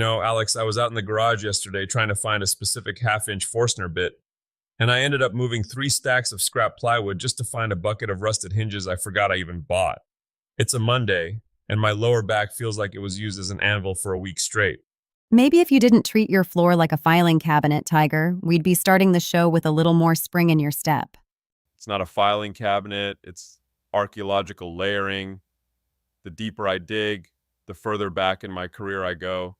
Alex, I was out in the garage yesterday trying to find a specific half-inch Forstner bit, and I ended up moving 3 stacks of scrap plywood just to find a bucket of rusted hinges I forgot I even bought. It's a Monday, and my lower back feels like it was used as an anvil for a week straight. Maybe if you didn't treat your floor like a filing cabinet, Tiger, we'd be starting the show with a little more spring in your step. It's not a filing cabinet, it's archaeological layering. The deeper I dig, the further back in my career I go.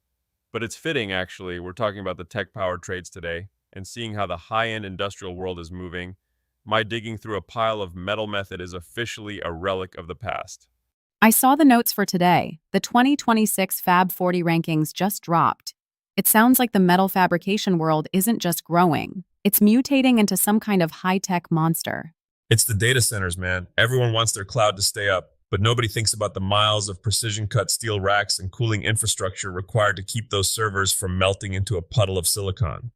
But it's fitting, actually. We're talking about the tech-powered trades today and seeing how the high-end industrial world is moving. My digging through a pile of metal method is officially a relic of the past. I saw the notes for today. The 2026 Fab 40 rankings just dropped. It sounds like the metal fabrication world isn't just growing, it's mutating into some kind of high-tech monster. It's the data centers, man. Everyone wants their cloud to stay up, but nobody thinks about the miles of precision-cut steel racks and cooling infrastructure required to keep those servers from melting into a puddle of silicon.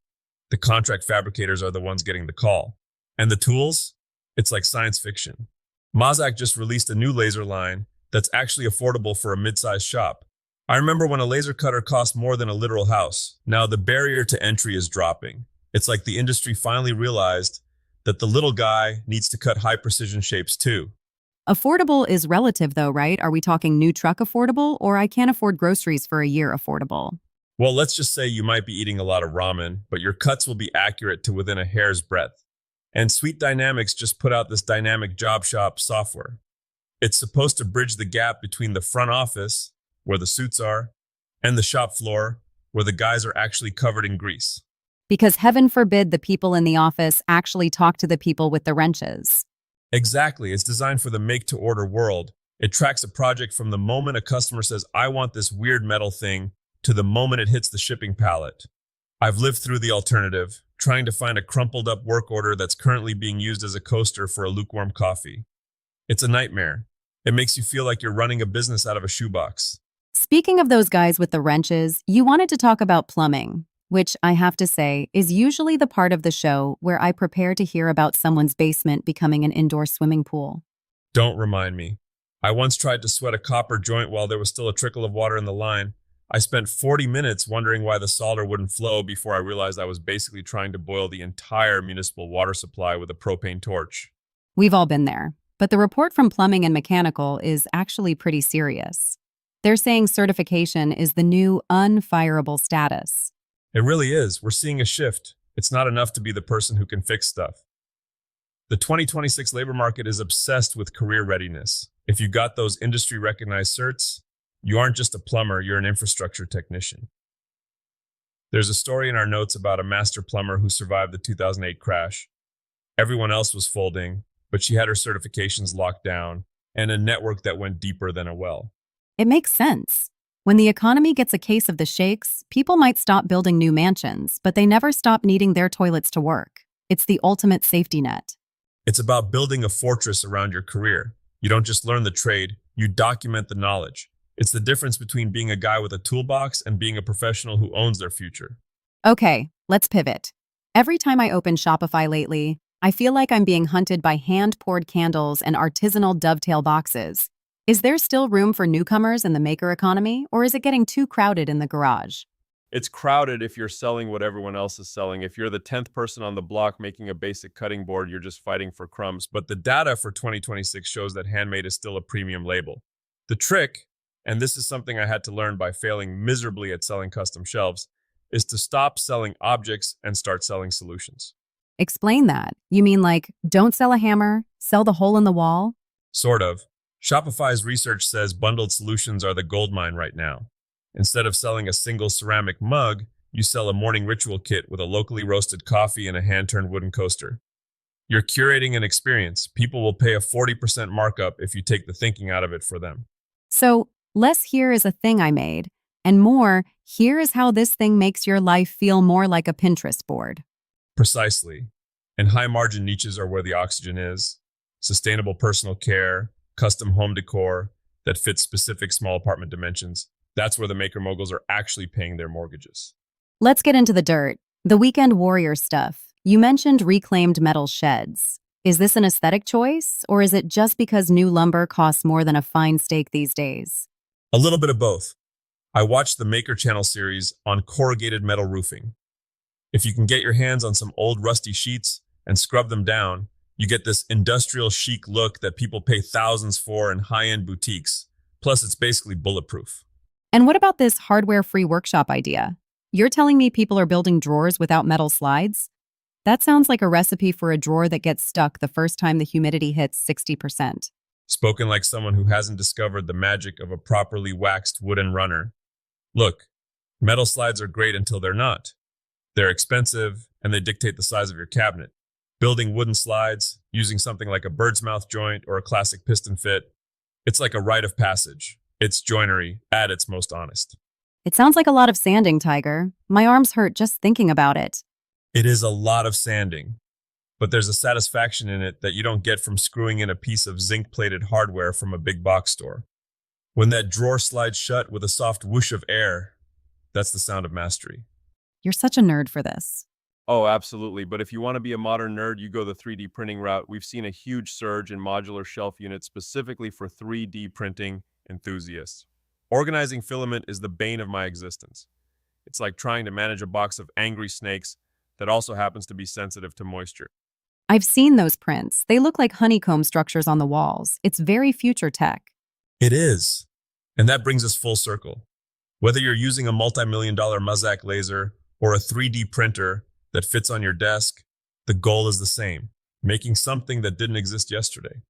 The contract fabricators are the ones getting the call. And the tools? It's like science fiction. Mazak just released a new laser line that's actually affordable for a mid-sized shop. I remember when a laser cutter cost more than a literal house. Now the barrier to entry is dropping. It's like the industry finally realized that the little guy needs to cut high-precision shapes too. Affordable is relative though, right? Are we talking new truck affordable or I can't afford groceries for a year affordable? Well, let's just say you might be eating a lot of ramen, but your cuts will be accurate to within a hair's breadth. And Sweet Dynamics just put out this dynamic job shop software. It's supposed to bridge the gap between the front office, where the suits are, and the shop floor, where the guys are actually covered in grease. Because heaven forbid the people in the office actually talk to the people with the wrenches. Exactly. It's designed for the make-to-order world. It tracks a project from the moment a customer says, I want this weird metal thing, to the moment it hits the shipping pallet. I've lived through the alternative, trying to find a crumpled up work order that's currently being used as a coaster for a lukewarm coffee. It's a nightmare. It makes you feel like you're running a business out of a shoebox. Speaking of those guys with the wrenches, you wanted to talk about plumbing, which I have to say is usually the part of the show where I prepare to hear about someone's basement becoming an indoor swimming pool. Don't remind me. I once tried to sweat a copper joint while there was still a trickle of water in the line. I spent 40 minutes wondering why the solder wouldn't flow before I realized I was basically trying to boil the entire municipal water supply with a propane torch. We've all been there, but the report from Plumbing and Mechanical is actually pretty serious. They're saying certification is the new unfireable status. It really is. We're seeing a shift. It's not enough to be the person who can fix stuff. The 2026 labor market is obsessed with career readiness. If you got those industry-recognized certs, you aren't just a plumber, you're an infrastructure technician. There's a story in our notes about a master plumber who survived the 2008 crash. Everyone else was folding, but she had her certifications locked down and a network that went deeper than a well. It makes sense. When the economy gets a case of the shakes, people might stop building new mansions, but they never stop needing their toilets to work. It's the ultimate safety net. It's about building a fortress around your career. You don't just learn the trade, you document the knowledge. It's the difference between being a guy with a toolbox and being a professional who owns their future. Okay, let's pivot. Every time I open Shopify lately, I feel like I'm being hunted by hand-poured candles and artisanal dovetail boxes. Is there still room for newcomers in the maker economy, or is it getting too crowded in the garage? It's crowded if you're selling what everyone else is selling. If you're the 10th person on the block making a basic cutting board, you're just fighting for crumbs. But the data for 2026 shows that handmade is still a premium label. The trick, and this is something I had to learn by failing miserably at selling custom shelves, is to stop selling objects and start selling solutions. Explain that. You mean like, don't sell a hammer, sell the hole in the wall? Sort of. Shopify's research says bundled solutions are the goldmine right now. Instead of selling a single ceramic mug, you sell a morning ritual kit with a locally roasted coffee and a hand-turned wooden coaster. You're curating an experience. People will pay a 40% markup if you take the thinking out of it for them. So, less here is a thing I made, and more, here is how this thing makes your life feel more like a Pinterest board. Precisely. And high-margin niches are where the oxygen is. Sustainable personal care, custom home decor that fits specific small apartment dimensions. That's where the maker moguls are actually paying their mortgages. Let's get into the dirt. The weekend warrior stuff. You mentioned reclaimed metal sheds. Is this an aesthetic choice, or is it just because new lumber costs more than a fine steak these days? A little bit of both. I watched the Maker Channel series on corrugated metal roofing. If you can get your hands on some old rusty sheets and scrub them down, you get this industrial chic look that people pay thousands for in high-end boutiques. Plus, it's basically bulletproof. And what about this hardware-free workshop idea? You're telling me people are building drawers without metal slides? That sounds like a recipe for a drawer that gets stuck the first time the humidity hits 60%. Spoken like someone who hasn't discovered the magic of a properly waxed wooden runner. Look, metal slides are great until they're not. They're expensive, and they dictate the size of your cabinet. Building wooden slides, using something like a bird's mouth joint or a classic piston fit, it's like a rite of passage. It's joinery at its most honest. It sounds like a lot of sanding, Tiger. My arms hurt just thinking about it. It is a lot of sanding, but there's a satisfaction in it that you don't get from screwing in a piece of zinc-plated hardware from a big box store. When that drawer slides shut with a soft whoosh of air, that's the sound of mastery. You're such a nerd for this. Oh, absolutely. But if you want to be a modern nerd, you go the 3D printing route. We've seen a huge surge in modular shelf units specifically for 3D printing enthusiasts. Organizing filament is the bane of my existence. It's like trying to manage a box of angry snakes that also happens to be sensitive to moisture. I've seen those prints. They look like honeycomb structures on the walls. It's very future tech. It is. And that brings us full circle. Whether you're using a multi-million-dollar Muzak laser or a 3D printer that fits on your desk, the goal is the same, making something that didn't exist yesterday.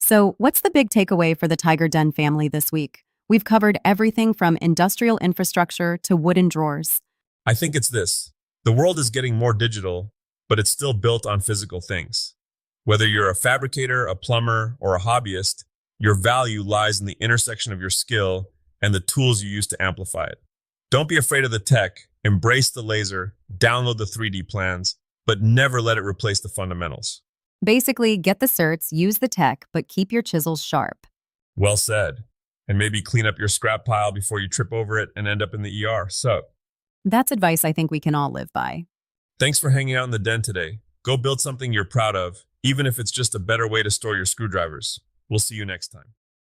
So, what's the big takeaway for the TigerDen family this week? We've covered everything from industrial infrastructure to wooden drawers. I think it's this. The world is getting more digital, but it's still built on physical things. Whether you're a fabricator, a plumber, or a hobbyist, your value lies in the intersection of your skill and the tools you use to amplify it. Don't be afraid of the tech. Embrace the laser, download the 3D plans, but never let it replace the fundamentals. Basically, get the certs, use the tech, but keep your chisels sharp. Well said. And maybe clean up your scrap pile before you trip over it and end up in the ER. So, That's advice I think we can all live by. thanks for hanging out in the den today. Go build something you're proud of, even if it's just a better way to store your screwdrivers. We'll see you next time.